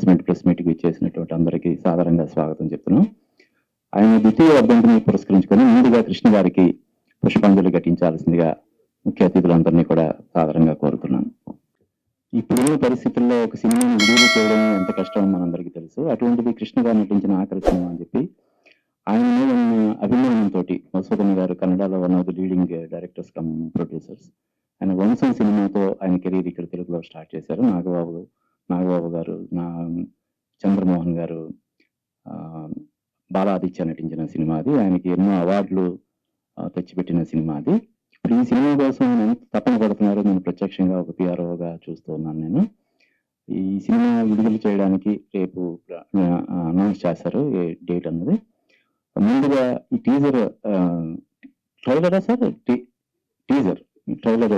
Announcement press మీట్కి ఇచ్చేసినటువంటి అందరికీ సాదరంగా స్వాగతం చెప్తున్నాం. ఆయన ద్వితీయ వర్ధంతిని పురస్కరించుకొని ముందుగా కృష్ణ గారికి పుష్పాంజలి ఘటించాల్సిందిగా ముఖ్య అతిథులందరినీ కూడా సాదరంగా కోరుతున్నాను. ఇప్పుడున్న పరిస్థితుల్లో ఒక సినిమాని విడుదల చేయడం ఎంత కష్టమో మనందరికీ తెలుసు. అటువంటిది కృష్ణ గారు నటించిన ఆఖరి సినిమా అని చెప్పి ఆయన మీద ఉన్న అభిమానంతో మధుసూదన్ గారు కన్నడలో one of the leading directors come producers, ఆయన వంశం సినిమాతో ఆయన కెరీర్ ఇక్కడ తెలుగులో స్టార్ట్ చేశారు. నాగబాబు గారు, చంద్రమోహన్ గారు, బాలాదిత్య నటించిన సినిమా అది. ఆయనకి ఎన్నో అవార్డులు తెచ్చిపెట్టిన సినిమా అది. ఇప్పుడు ఈ సినిమా కోసం ఆయన ఎంత తపన పడుతున్నారు నేను ప్రత్యక్షంగా ఒక పిఆర్ఓగా చూస్తూ ఉన్నాను. నేను ఈ సినిమా విడుదల చేయడానికి రేపు అనౌన్స్ చేస్తారు డేట్ అన్నది. ముందుగా ఈ టీజర్ ట్రైలరా సార్? ట్రైలర్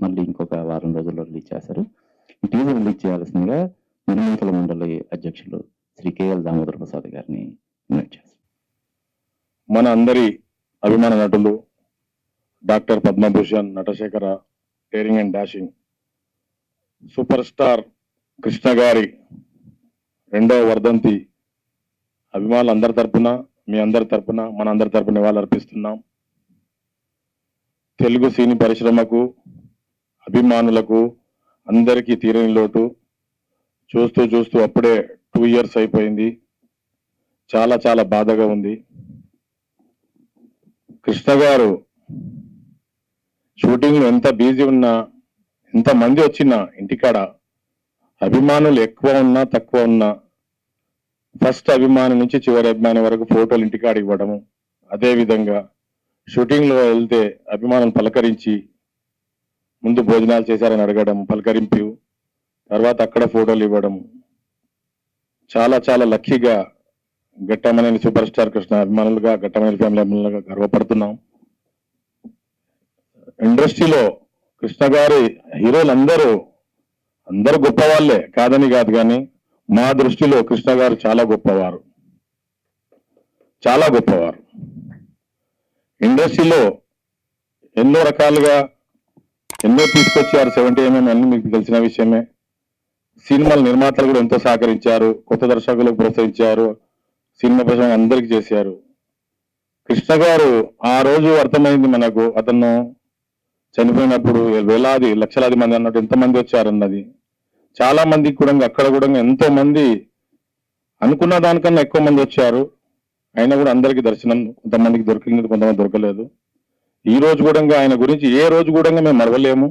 మళ్ళీ ఇంకొక వారం రోజుల్లో రిలీజ్ చేస్తారు. ఈ టీజర్ రిలీజ్ చేయాల్సిందిగా నిర్మాతల మండలి అధ్యక్షులు శ్రీ కేఎల్ దామోదర్ ప్రసాద్ గారిని ఇన్వైట్ చేస్తారు. మన అందరి అభిమాన నటులు doctor Padma Bhushan, Natasekhara, daring and dashing super star Krishna గారి 2వ వర్ధంతి అభిమానులందరి తరపున, మీ అందరి తరపున, మన అందరి తరపున నివాళులు అర్పిస్తున్నాం. తెలుగు సినీ పరిశ్రమకు, అభిమానులకు అందరికీ తీరని లోటు. చూస్తూ అప్పుడే 2 years అయిపోయింది. చాలా చాలా బాధగా ఉంది. కృష్ణ గారు షూటింగ్లో ఎంత బిజీ ఉన్నా, ఎంత మంది వచ్చినా ఇంటికాడ అభిమానులు ఎక్కువ ఉన్నా తక్కువ ఉన్నా ఫస్ట్ అభిమాని నుంచి చివరి అభిమాని వరకు ఫోటోలు ఇంటికాడ ఇవ్వడము, అదేవిధంగా షూటింగ్లో వెళ్తే అభిమానులు పలకరించి ముందు భోజనాలు చేశారని అడగడం, పలకరింపు, తర్వాత అక్కడ ఫోటోలు ఇవ్వడం. చాలా చాలా లక్కీగా ఘట్టమనేని సూపర్ స్టార్ కృష్ణ అభిమానులుగా, ఘట్టమనేని ఫ్యామిలీ అభిమానులుగా గర్వపడుతున్నాం. ఇండస్ట్రీలో కృష్ణ గారి హీరోలు అందరూ గొప్పవాళ్లే, కాదని కాదు, కానీ మా దృష్టిలో కృష్ణ గారు చాలా గొప్పవారు. ఇండస్ట్రీలో ఎన్నో రకాలుగా ఎన్నో తీసుకొచ్చారు. 70mm అన్ని మీకు తెలిసిన విషయమే. సినిమాల నిర్మాతలు కూడా ఎంతో సహకరించారు, కొత్త దర్శకులకు ప్రోత్సహించారు, సినిమా ప్రచారం అందరికీ చేశారు. కృష్ణ గారు ఆ రోజు అర్థమైంది మనకు, అతను చనిపోయినప్పుడు వేలాది లక్షలాది మంది అన్నట్టు ఎంతమంది వచ్చారన్నది. చాలా మందికి కూడా అక్కడ కూడా ఎంతో మంది అనుకున్న దానికన్నా ఎక్కువ మంది వచ్చారు. అయినా కూడా అందరికీ దర్శనం, కొంతమందికి దొరికింది, కొంతమంది దొరకలేదు. ఈ రోజు కూడా ఆయన గురించి ఏ రోజు కూడా మేము మరవలేము.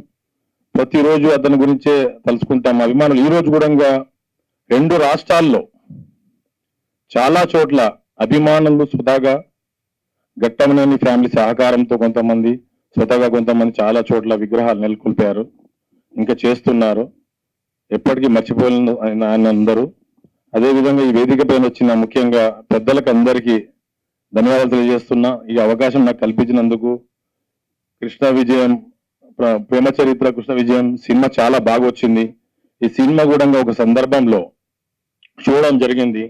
ప్రతిరోజు అతని గురించే తలుచుకుంటాం అభిమానులు. ఈ రోజు కూడా 2 రాష్ట్రాల్లో చాలా చోట్ల అభిమానులు స్వతహాగా ఘట్టమనేని ఫ్యామిలీ సహకారంతో కొంతమంది, స్వతహాగా కొంతమంది చాలా చోట్ల విగ్రహాలు నెలకొల్పారు, ఇంకా చేస్తున్నారు. ఎప్పటికీ మర్చిపోలేని ఆయన అందరూ. అదేవిధంగా ఈ వేదిక పైన వచ్చిన ముఖ్యంగా పెద్దలకు అందరికీ ధన్యవాదాలు తెలియజేస్తున్నా. ఈ అవకాశం నాకు కల్పించినందుకు. కృష్ణ విజయం, ప్రేమ చరిత్ర కృష్ణ విజయం సినిమా చాలా బాగా వచ్చింది. ఈ సినిమా కూడా ఒక సందర్భంలో చూడడం జరిగింది.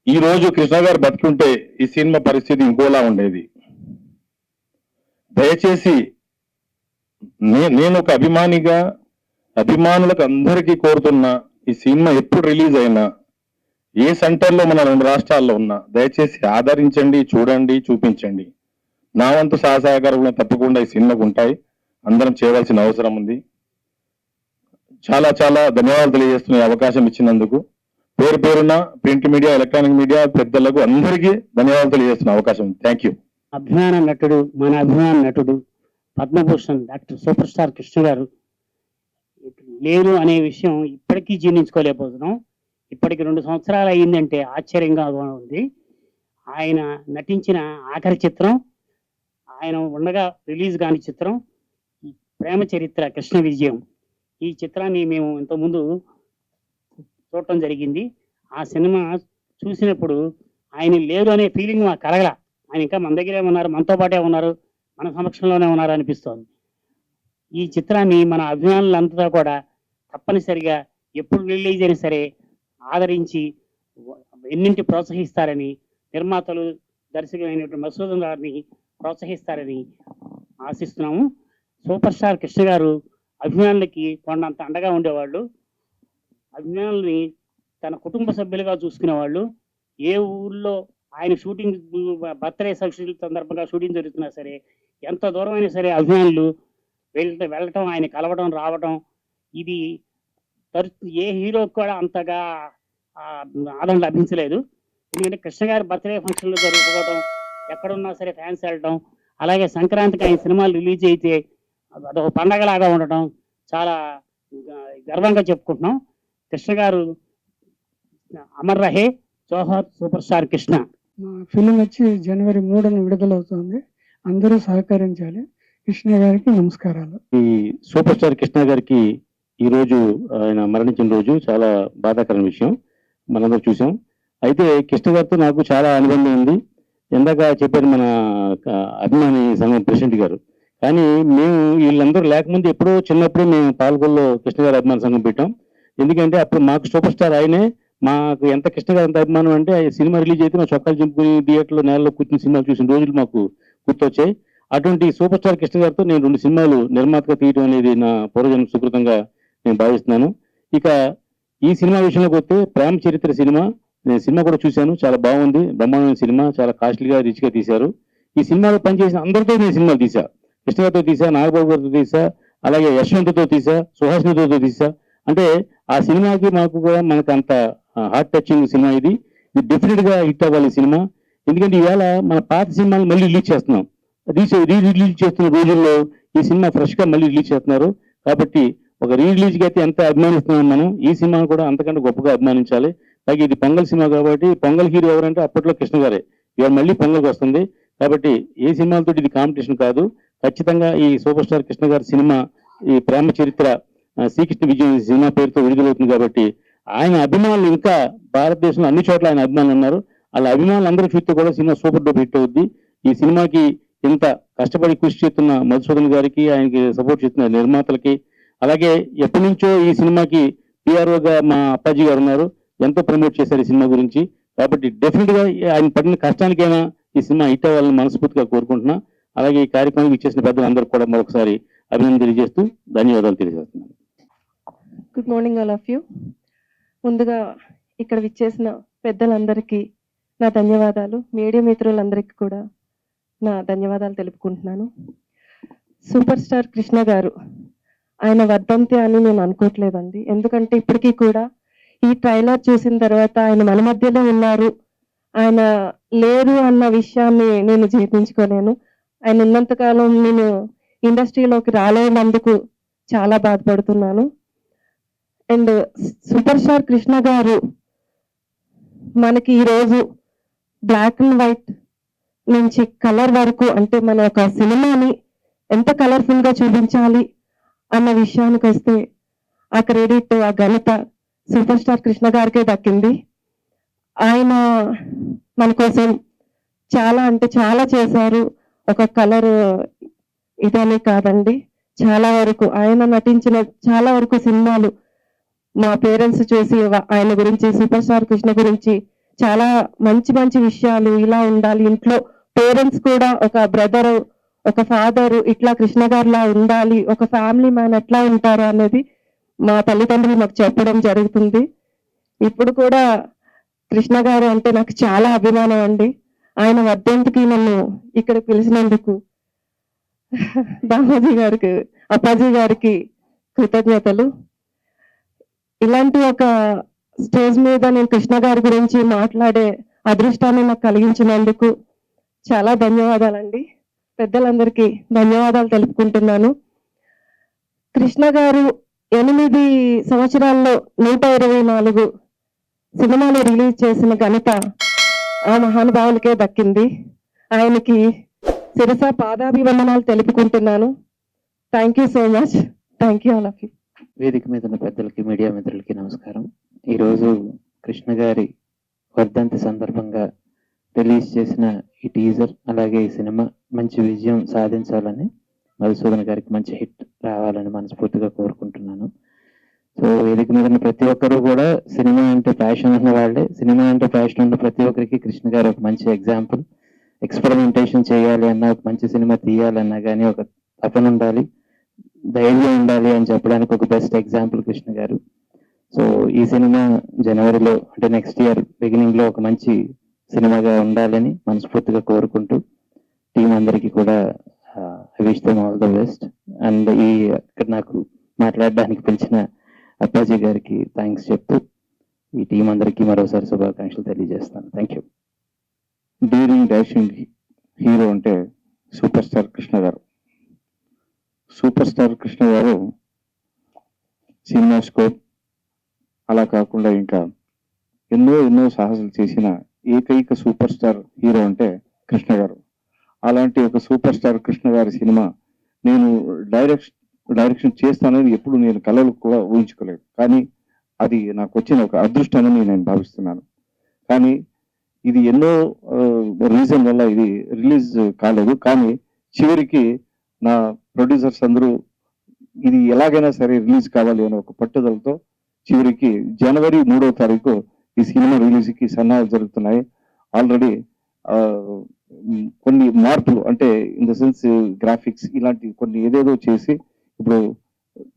ఈ రోజు కృష్ణ గారు బతుకుంటే ఈ సినిమా పరిస్థితి ఇంకోలా ఉండేది. దయచేసి నేను ఒక అభిమానిగా అభిమానులకు అందరికీ కోరుతున్నా, ఈ సినిమా ఎప్పుడు రిలీజ్ అయినా ఏ సెంటర్లో మన 2 రాష్ట్రాల్లో ఉన్నా దయచేసి ఆదరించండి, చూడండి, చూపించండి. నా వంతు సహకారం తప్పకుండా ఈ సినిమాకు ఉంటాయి. అందరం చేయవలసిన అవసరం ఉంది. చాలా చాలా ధన్యవాదాలు తెలియజేస్తున్న అవకాశం ఇచ్చినందుకు. పేరున ప్రింట్ మీడియా, ఎలక్ట్రానిక్ మీడియా పెద్దలకు అందరికీ ధన్యవాదాలు తెలియజేస్తున్న అవకాశం. Thank you. మన అభిమాన నటుడు Padma Bhushan doctor super star Krishna గారు లేరు అనే విషయం ఇప్పటికీ జీర్ణించుకోలేకపోతున్నాం. ఇప్పటికి 2 సంవత్సరాలు అయ్యిందంటే ఆశ్చర్యంగా ఉంది. ఆయన నటించిన ఆఖరి చిత్రం, ఆయన ఉండగా రిలీజ్ కాని చిత్రం ప్రేమ చరిత్ర కృష్ణ విజయం. ఈ చిత్రాన్ని మేము ఇంతకుముందు చూడటం జరిగింది. ఆ సినిమా చూసినప్పుడు ఆయన లేరు అనే ఫీలింగ్ మాకు కలగల. ఆయన ఇంకా మన దగ్గరే ఉన్నారు, మనతో పాటే ఉన్నారు, మన సమక్షంలోనే ఉన్నారు అనిపిస్తోంది. ఈ చిత్రాన్ని మన అభిమానులంతా కూడా తప్పనిసరిగా ఎప్పుడు రిలీజ్ అయినా సరే ఆదరించి ఎన్నింటి ప్రోత్సహిస్తారని, నిర్మాతలు, దర్శకులైనటువంటి మధుసూదన్ గారిని ప్రోత్సహిస్తారని ఆశిస్తున్నాము. సూపర్ స్టార్ కృష్ణ గారు అభిమానులకి కొండంత అండగా ఉండేవాళ్ళు. అభిమానుల్ని తన కుటుంబ సభ్యులుగా చూసుకునే వాళ్ళు. ఏ ఊర్లో ఆయన షూటింగ్ బర్త్డే సందర్భంగా షూటింగ్ జరుగుతున్నా సరే, ఎంత దూరమైనా సరే అభిమానులు వెళ్ళటం, ఆయన కలవడం, రావటం, ఇది ఏ హీరోకి కూడా అంతగా ఆదరణ లభించలేదు. ఎందుకంటే కృష్ణ గారి బర్త్డే ఫంక్షన్లు జరుపుకోవడం, ఎక్కడున్నా సరే ఫ్యాన్స్ వెళ్ళటం, అలాగే సంక్రాంతికి ఆయన సినిమాలు రిలీజ్ అయితే అదొక పండగలాగా ఉండటం చాలా గర్వంగా చెప్పుకుంటున్నాం. కృష్ణ గారు అమర్ రహే, జోహార్ సూపర్ స్టార్ కృష్ణ. మా ఫిలిం వచ్చి జనవరి 3న విడుదలవుతుంది. అందరూ సహకరించాలి. కృష్ణ గారికి నమస్కారాలు. ఈ సూపర్ స్టార్ కృష్ణ గారికి ఈ రోజు ఆయన మరణించిన రోజు చాలా బాధాకరమైన విషయం మనందరూ చూసాం. అయితే కృష్ణ గారితో నాకు చాలా అనుబంధం ఉంది. ఇందాక చెప్పారు మన అభిమాని సంఘం ప్రెసిడెంట్ గారు. కానీ మేము వీళ్ళందరూ లేకముందు ఎప్పుడో చిన్నప్పుడు మేము పాల్గొల్లో కృష్ణ గారి అభిమాన సంఘం పెట్టాం. ఎందుకంటే అప్పుడు మాకు సూపర్ స్టార్ ఆయనే. మాకు ఎంత కృష్ణ గారి అంత అభిమానం అంటే సినిమా రిలీజ్ అయితే మా చొక్కాలు చింపుకుని థియేటర్లో నేలలో కూర్చుని సినిమాలు చూసిన రోజులు మాకు గుర్తొచ్చాయి. అటువంటి సూపర్ స్టార్ కృష్ణ గారితో నేను 2 సినిమాలు నిర్మాతగా తీయడం అనేది నా పూర్వజన్మ సుకృతంగా నేను భావిస్తున్నాను. ఇక ఈ సినిమా విషయంలోకి వస్తే ప్రేమ చరిత్ర సినిమా, నేను సినిమా కూడా చూశాను. చాలా బాగుంది, బ్రహ్మాండమైన సినిమా, చాలా కాస్ట్లీగా రిచ్గా తీశారు. ఈ సినిమాలో పనిచేసిన అందరితో నేను సినిమాలు తీసా. కృష్ణ గారితో తీసా, నాగబాబు గారితో తీసా, అలాగే యశ్వంత్తో తీసా, సుహాసినితో తీసా. అంటే ఆ సినిమాకి మాకు కూడా మనకు అంత హార్ట్ టచింగ్ సినిమా ఇది డెఫినెట్ గా హిట్ అవ్వాలి సినిమా. ఎందుకంటే ఈవేళ మన పాత సినిమాలు మళ్ళీ రిలీజ్ చేస్తున్నాం. రిలీజ్ చేస్తున్న రోజుల్లో ఈ సినిమా ఫ్రెష్ గా మళ్ళీ రిలీజ్ చేస్తున్నారు. కాబట్టి ఒక రిలీజ్ కి అయితే ఎంత అభిమానిస్తున్నాం మనం, ఈ సినిమాను కూడా అంతకంటే గొప్పగా అభిమానించాలి. పైగా ఇది పొంగల్ సినిమా కాబట్టి పొంగల్ హీరో ఎవరంటే అప్పట్లో కృష్ణ గారే. ఇవాళ మళ్ళీ పొంగల్కి వస్తుంది కాబట్టి ఏ సినిమాలతో ఇది కాంపిటీషన్ కాదు. ఖచ్చితంగా ఈ సూపర్ స్టార్ కృష్ణ గారి సినిమా, ఈ ప్రేమ చరిత్ర శ్రీకృష్ణ విజయం సినిమా పేరుతో విడుదలవుతుంది కాబట్టి ఆయన అభిమానులు ఇంకా భారతదేశంలో అన్ని చోట్ల ఆయన అభిమానులు ఉన్నారు. అలా అభిమానులు అందరూ చూస్తే కూడా సినిమా సూపర్ డూపర్ హిట్ అవుద్ది. ఈ సినిమాకి ఇంత కష్టపడి కృషి చేస్తున్న మధుసూదన్ గారికి, ఆయనకి సపోర్ట్ చేస్తున్న నిర్మాతలకి, అలాగే ఎప్పటి నుంచో ఈ సినిమాకి పిఆర్ఓగా మా అప్పాజీ గారు ఉన్నారు, ఎంతో ప్రమోట్ చేశారు ఈ సినిమా గురించి. కాబట్టి డెఫినెట్ గా ఆయన పడిన కష్టానికైనా ఈ సినిమా హిట్ అవ్వాలని మనస్ఫూర్తిగా కోరుకుంటున్నా. అలాగే ఈ కార్యక్రమానికి ఇచ్చేసిన పెద్దలందరూ కూడా మరొకసారి అభినందన తెలియజేస్తూ ధన్యవాదాలు తెలియజేస్తున్నాను. Good morning all of you. ముందుగా ఇక్కడ విచ్చేసిన పెద్దలందరికీ నా ధన్యవాదాలు. మీడియా మిత్రులందరికీ కూడా నా ధన్యవాదాలు తెలుపుకుంటున్నాను. సూపర్ స్టార్ కృష్ణ గారు ఆయన వర్ధంతి అని నేను అనుకోవట్లేదండి. ఎందుకంటే ఇప్పటికీ కూడా ఈ ట్రైలర్ చూసిన తర్వాత ఆయన మన మధ్యలో ఉన్నారు, ఆయన లేరు అన్న విషయాన్ని నేను జీర్ణించుకోలేను. ఆయన ఉన్నంతకాలం నేను ఇండస్ట్రీలోకి రాలేనందుకు చాలా బాధపడుతున్నాను. అండ్ సూపర్ స్టార్ కృష్ణ గారు మనకి ఈరోజు బ్లాక్ అండ్ వైట్ నుంచి కలర్ వరకు, అంటే మన ఒక సినిమాని ఎంత కలర్ఫుల్ గా చూపించాలి అన్న విషయానికి వస్తే ఆ క్రెడిట్, ఆ ఘనత సూపర్ స్టార్ కృష్ణ గారికే దక్కింది. ఆయన మన కోసం చాలా అంటే చాలా చేశారు. ఒక కలర్ ఇదనే కాదండి, చాలా వరకు ఆయన నటించిన చాలా వరకు సినిమాలు మా పేరెంట్స్ చూసి ఆయన గురించి, సూపర్ స్టార్ కృష్ణ గురించి చాలా మంచి మంచి విషయాలు, ఇలా ఉండాలి ఇంట్లో, పేరెంట్స్ కూడా ఒక బ్రదర్, ఒక ఫాదర్ ఇట్లా కృష్ణ గారిలా ఉండాలి, ఒక ఫ్యామిలీ మ్యాన్ ఎట్లా ఉంటారు అనేది మా తల్లిదండ్రులు మాకు చెప్పడం జరుగుతుంది. ఇప్పుడు కూడా కృష్ణ గారు అంటే నాకు చాలా అభిమానం అండి. ఆయన వర్ధంతికి నన్ను ఇక్కడ పిలిచినందుకు దామోజీ గారికి, అప్పాజీ గారికి కృతజ్ఞతలు. ఇలాంటి ఒక స్టేజ్ మీద నేను కృష్ణ గారి గురించి మాట్లాడే అదృష్టాన్ని నాకు కలిగించినందుకు చాలా ధన్యవాదాలండి. పెద్దలందరికీ ధన్యవాదాలు తెలుపుకుంటున్నాను. కృష్ణ గారు 8 సంవత్సరాల్లో 124 సినిమాలు రిలీజ్ చేసిన ఘనత ఆ మహానుభావులకే దక్కింది. ఆయనకి శిరస పాదాభివందనాలు తెలుపుకుంటున్నాను. Thank you so much. Thank you all of you. వేదిక మీద ఉన్న పెద్దలకి, మీడియా మిత్రులకి నమస్కారం. ఈరోజు కృష్ణ గారి వర్ధంతి సందర్భంగా రిలీజ్ చేసిన ఈ టీజర్, అలాగే ఈ సినిమా మంచి విజయం సాధించాలని, మధుసూదన్ గారికి మంచి హిట్ రావాలని మనస్ఫూర్తిగా కోరుకుంటున్నాను. సో వేదిక మీద ఉన్న ప్రతి ఒక్కరు కూడా సినిమా అంటే ప్యాషన్ ఉన్న వాళ్ళే. సినిమా అంటే ప్యాషన్ ఉన్న ప్రతి ఒక్కరికి కృష్ణ గారు ఒక మంచి ఎగ్జాంపుల్. ఎక్స్పెరిమెంటేషన్ చేయాలి అన్నా, ఒక మంచి సినిమా తీయాలన్నా కానీ ఒక తపన ఉండాలి, ధైర్యం ఉండాలి అని చెప్పడానికి ఒక బెస్ట్ ఎగ్జాంపుల్ కృష్ణ గారు. సో ఈ సినిమా జనవరిలో అంటే నెక్స్ట్ ఇయర్ బిగినింగ్ లో ఒక మంచి సినిమాగా ఉండాలని మనస్ఫూర్తిగా కోరుకుంటూ టీం అందరికీ కూడా wish them all the best. And ఇక్కడ నాకు మాట్లాడడానికి పిలిచిన అప్పాజీ గారికి థ్యాంక్స్ చెప్తూ ఈ టీం అందరికీ మరోసారి శుభాకాంక్షలు తెలియజేస్తాను. Thank you. During dashing hero అంటే సూపర్ స్టార్ కృష్ణ గారు. సూపర్ స్టార్ కృష్ణ గారు సినిమా స్కోప్ అలా కాకుండా ఇంకా ఎన్నో సాహసాలు చేసిన ఏకైక సూపర్ స్టార్ హీరో అంటే కృష్ణ గారు. అలాంటి ఒక సూపర్ స్టార్ కృష్ణ గారి సినిమా నేను డైరెక్షన్ చేస్తానని ఎప్పుడు నేను కలలు కూడా ఊహించుకోలేదు. కానీ అది నాకు వచ్చిన ఒక అదృష్టమని నేను భావిస్తున్నాను. కానీ ఇది ఎన్నో రీజన్ వల్ల ఇది రిలీజ్ కాలేదు. కానీ చివరికి నా ప్రొడ్యూసర్స్ అందరూ ఇది ఎలాగైనా సరే రిలీజ్ కావాలి అనే ఒక పట్టుదలతో చివరికి జనవరి 3వ తారీఖు ఈ సినిమా రిలీజ్కి సన్నాహాలు జరుగుతున్నాయి. ఆల్రెడీ కొన్ని మార్పులు అంటే ఇన్ ద సెన్స్ గ్రాఫిక్స్ ఇలాంటి కొన్ని ఏదేదో చేసి ఇప్పుడు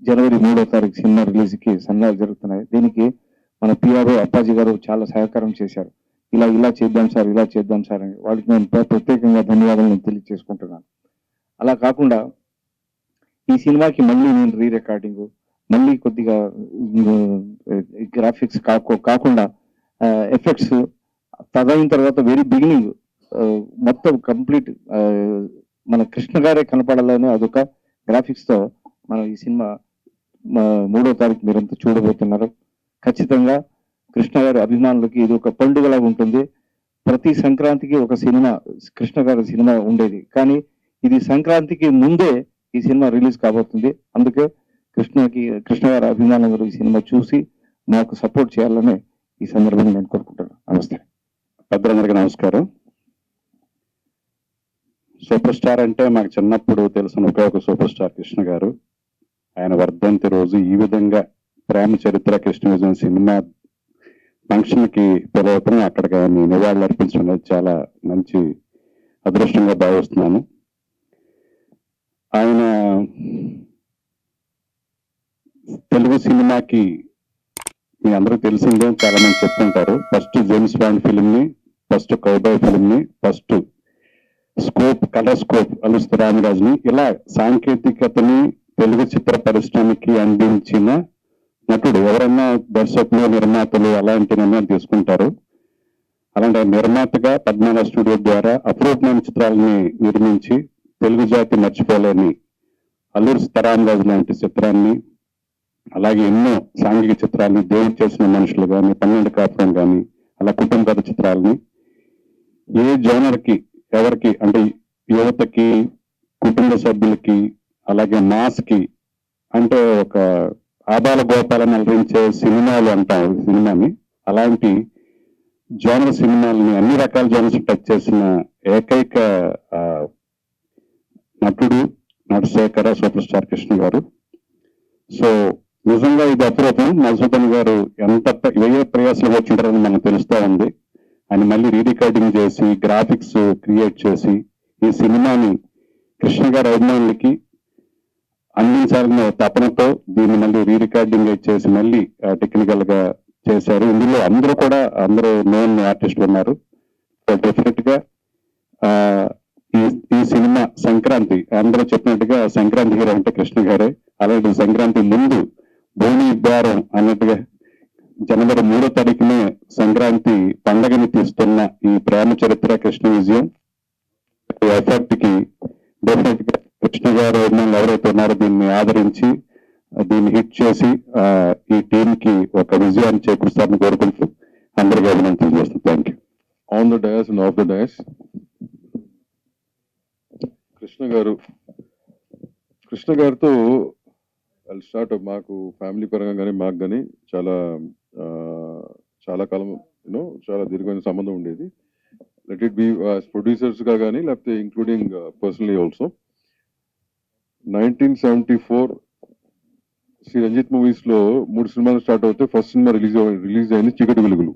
జనవరి 3వ తారీఖు సినిమా రిలీజ్కి సన్నాహాలు జరుగుతున్నాయి. దీనికి మన పిఆర్ఓ అప్పాజీ గారు చాలా సహకారం చేశారు. ఇలా చేద్దాం సార్, ఇలా చేద్దాం సార్ అని వాళ్ళకి నేను ప్రత్యేకంగా ధన్యవాదాలు నేను తెలియజేసుకుంటున్నాను. అలా కాకుండా ఈ సినిమాకి మళ్ళీ నేను రికార్డింగ్ మళ్ళీ కొద్దిగా గ్రాఫిక్స్ కాకుండా ఎఫెక్ట్స్ తదైన తర్వాత వెరీ బిగినింగ్ మొత్తం కంప్లీట్ మన కృష్ణ గారే కనపడాలని అదొక గ్రాఫిక్స్ తో మనం ఈ సినిమా 3వ తారీఖు మీరంతా చూడబోతున్నారు. ఖచ్చితంగా కృష్ణ గారి అభిమానులకి ఇది ఒక పండుగలాగా ఉంటుంది. ప్రతి సంక్రాంతికి ఒక సినిమా కృష్ణ గారి సినిమా ఉండేది, కానీ ఇది సంక్రాంతికి ముందే ఈ సినిమా రిలీజ్ కాబోతుంది. అందుకే కృష్ణ గారి అభిమానులు ఈ సినిమా చూసి నాకు సపోర్ట్ చేయాలని ఈ సందర్భంగా నేను కోరుకుంటాను. నమస్తే. పెద్దలందరికీ నమస్కారం. సూపర్ స్టార్ అంటే మాకు చిన్నప్పుడు తెలిసిన ఒక సూపర్ స్టార్ కృష్ణ గారు. ఆయన వర్ధంతి రోజు ఈ విధంగా ప్రేమ చరిత్ర కృష్ణ విజయం సినిమా ఫంక్షన్ కి పిలవటం, అక్కడికి ఆయన నివాళులు అర్పించడం అనేది చాలా మంచి అదృష్టంగా భావిస్తున్నాను. ఆయన తెలుగు సినిమాకి మీ అందరూ తెలిసిందే, చాలా మంది చెప్తుంటారు. ఫస్ట్ జేమ్స్ బాండ్ ఫిలిం ని, ఫస్ట్ కౌబాయ్ ఫిలిం ని, ఫస్ట్ స్కోప్ కలర్ స్కోప్ అలుస్తు రామరాజుని, ఇలా సాంకేతికతని తెలుగు చిత్ర పరిశ్రమకి అందించిన నటుడు. ఎవరైనా దర్శకులు, నిర్మాతలు అలాంటి నిర్ణయాలు తీసుకుంటారు. అలాంటి నిర్మాతగా పద్మనాభ స్టూడియో ద్వారా అపూర్వమైన చిత్రాలని నిర్మించి తెలుగు జాతి మర్చిపోలేని అల్లూరి సీతారామరాజు లాంటి చిత్రాన్ని, అలాగే ఎన్నో సాంఘిక చిత్రాలని, దేవుడు చేసిన మనుషులు కానీ, 12 కాపురం కానీ, అలా కుటుంబ కథ చిత్రాలని ఏ జోనర్ కి ఎవరికి అంటే యువతకి, కుటుంబ సభ్యులకి, అలాగే మాస్ కి అంటే ఒక ఆబాల గోపాలను అలరించే సినిమాలు అంటాం సినిమాని. అలాంటి జోనర్ సినిమాలని అన్ని రకాల జోనర్స్ టచ్ చేసిన ఏకైక నటుడు నటశేఖర సూపర్ స్టార్ కృష్ణ గారు. సో నిజంగా ఇది అపూర్వం. మధుసూదన్ గారు ఎంత ఏ ప్రయాసాలు వచ్చింటారని మనకు తెలుస్తూ ఉంది. ఆయన మళ్ళీ రీరికార్డింగ్ చేసి గ్రాఫిక్స్ క్రియేట్ చేసి ఈ సినిమాని కృష్ణ గారి అభిమానులకి అందించాలన్న తపనతో దీన్ని మళ్ళీ రీరికార్డింగ్ చేసి మళ్ళీ టెక్నికల్ గా చేశారు. ఇందులో అందరూ మెయిన్ ఆర్టిస్ట్ ఉన్నారు. డెఫినెట్ గా ఈ సినిమా సంక్రాంతి అందరూ చెప్పినట్టుగా సంక్రాంతి హీరో అంటే కృష్ణ గారే. అలాంటి సంక్రాంతి ముందు భూమి ద్వారం అన్నట్టుగా జనవరి 3వ తారీఖునే సంక్రాంతి పండగని తీస్తున్న ఈ ప్రేమ చరిత్ర కృష్ణ విజయం ఎఫర్ట్ కి డెఫినెట్ గా కృష్ణ గారు ఎవరైతే ఉన్నారో దీన్ని ఆదరించి దీన్ని హిట్ చేసి ఈ టీం కి ఒక విజయాన్ని చేకూరుస్తారని కోరుకుంటూ అందరికీ అభినందనలు చేస్తాను. Thank you. On the dais and of the dais Krishna గారితో స్టార్ట్ మాకు ఫ్యామిలీ పరంగా కానీ మాకు కానీ చాలా కాలం చాలా దీర్ఘమైన సంబంధం ఉండేది. లెట్ ఇట్ బి ప్రొడ్యూసర్స్ గా కానీ లేకపోతే including personally also. 1974 Sri Ranjith movies లో 3 సినిమాలు స్టార్ట్ అవుతే ఫస్ట్ సినిమా రిలీజ్ అయింది చీకటి వెలుగులు.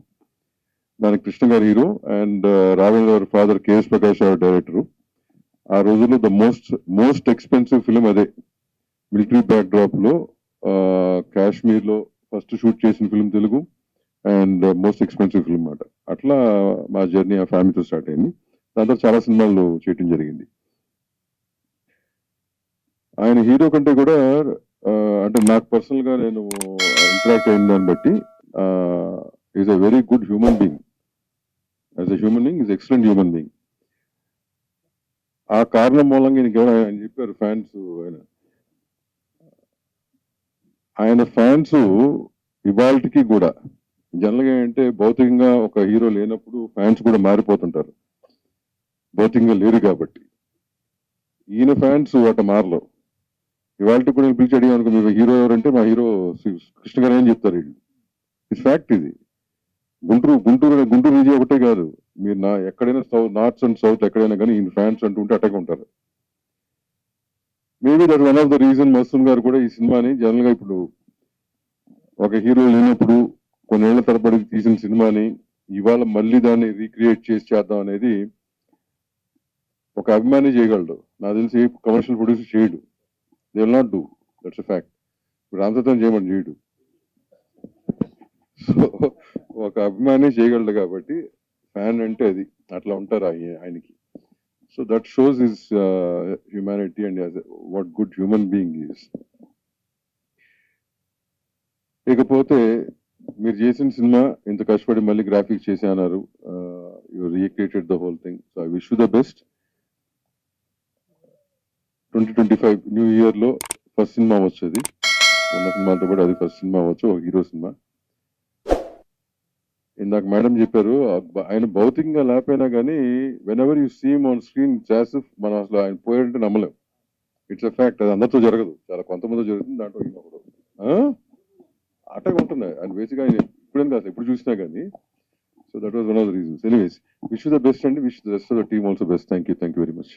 దానికి కృష్ణ గారు హీరో అండ్ రాఘవేంద్ర గారి ఫాదర్ కేఎస్ ప్రకాష్ గారు డైరెక్టర్. ఆ రోజుల్లో ద మోస్ట్ ఎక్స్పెన్సివ్ ఫిలిం అదే. మిలిటరీ బ్యాక్ డ్రాప్ లో కాశ్మీర్ లో ఫస్ట్ షూట్ చేసిన film Telugu and most expensive film అన్నమాట. అట్లా మా జర్నీ ఆ ఫ్యామిలీతో స్టార్ట్ అయింది. దాని తర్వాత చాలా సినిమాలు చేయటం జరిగింది. ఆయన హీరో కంటే కూడా అంటే నాకు పర్సనల్ గా నేను ఇంటరాక్ట్ అయిన దాన్ని బట్టి is a very good human being. As a human being is excellent human being. ఆ కారణం మూలంగా ఆయన చెప్పారు ఫ్యాన్స్ ఆయన ఫ్యాన్స్ ఇవాళకి కూడా జనరల్ గా అంటే భౌతికంగా ఒక హీరో లేనప్పుడు ఫ్యాన్స్ కూడా మారిపోతుంటారు, భౌతికంగా లేరు కాబట్టి. ఈయన ఫ్యాన్స్ అట మారలో. ఇవాళ కూడా నేను పిలిచి అడిగాను అనుకో, మీ హీరో ఎవరంటే మా హీరో కృష్ణ గారు అని చెప్తారు. వీళ్ళు ఇట్స్ ఫ్యాక్ట్. ఇది గుంటూరు విజయ్ ఒకటే కాదు, మీరు ఎక్కడైనా నార్త్ అండ్ సౌత్ ఎక్కడైనా కానీ ఈయన ఫ్యాన్స్ అంటుంటే అట్టగా ఉంటారు. Maybe that one of the reason మస్తూన్ గారు కూడా ఈ సినిమాని జనరల్ గా ఇప్పుడు ఒక హీరో లేనప్పుడు కొన్నేళ్ల తరబడి తీసిన సినిమాని ఇవాళ మళ్ళీ దాన్ని రీక్రియేట్ చేసి చేద్దాం అనేది ఒక అభిమాని చేయగలడు. నాకు తెలిసి కమర్షియల్ ప్రొడ్యూసర్ చేయడు. They will not do. That's a fact. ఇప్పుడు రామచంద్రన్ చేయమని చేయడు. సో ఒక అభిమాని చేయగలడు కాబట్టి ఫ్యాన్ అంటే అది అట్లా ఉంటారు ఆయనకి. So that shows his humanity and what good human being is. ఇకపోతే మీరు చేసిన సినిమా ఇంత కష్టపడి మళ్ళీ గ్రాఫిక్స్ చేసి అన్నారు. You recreated the whole thing. So I wish you the best. 2025 new year లో ఫస్ట్ సినిమా వచ్చేది. ఉన్న సినిమాతో కూడా అది ఫస్ట్ సినిమా అవ్వచ్చు, ఒక హీరో సినిమా. ఇందాక మేడం చెప్పారు ఆయన భౌతికంగా లేకపోయినా కానీ whenever you see him on screen జాసిఫ్ మనం అసలు ఆయన పోయాడంటే నమ్మలేం. It's a fact. అది అందరితో జరగదు, చాలా కొంతమంది జరుగుతుంది. దాంట్లో ఈయనొకడు అట్టగా ఉంటుంది. ఆయన బేసిక్గా ఆయన ఇప్పుడేం కాదు, ఎప్పుడు చూసినా కానీ. So that was one of the reasons. Anyways, wish you the best అండి. Wish the rest of the team also best. Thank you very much.